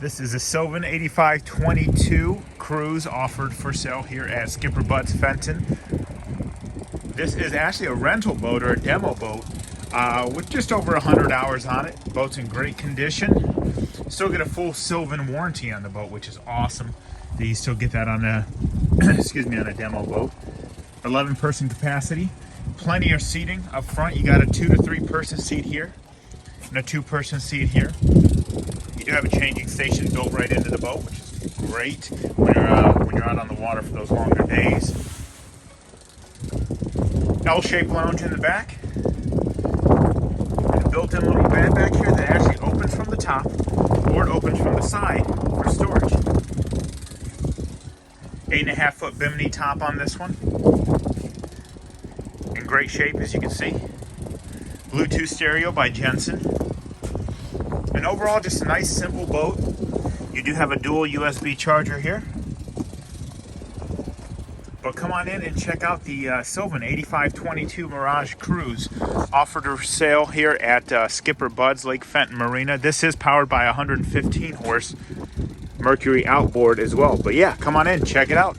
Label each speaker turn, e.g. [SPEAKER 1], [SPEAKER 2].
[SPEAKER 1] This is a Sylvan 8522 cruise offered for sale here at Skipper Bud's Fenton. This is actually a rental boat or a demo boat with just over 100 hours on it. Boat's in great condition. Still get a full Sylvan warranty on the boat, which is awesome. You still get that on a excuse me, on a demo boat. 11-person capacity. Plenty of seating up front. You got a 2 to 3 person seat here and a 2-person seat here. You do have a changing station built right into the boat, which is great when you're out on the water for those longer days. L-shaped lounge in the back. And a built-in little bed back here that actually opens from the top or it opens from the side for storage. 8.5-foot bimini top on this one. In great shape, as you can see. Bluetooth stereo by Jensen. And overall, just a nice, simple boat. You do have a dual USB charger here. But come on in and check out the Sylvan 8522 Mirage Cruise offered for sale here at Skipper Bud's Lake Fenton Marina. This is powered by a 115 horse Mercury outboard as well. But yeah, come on in, check it out.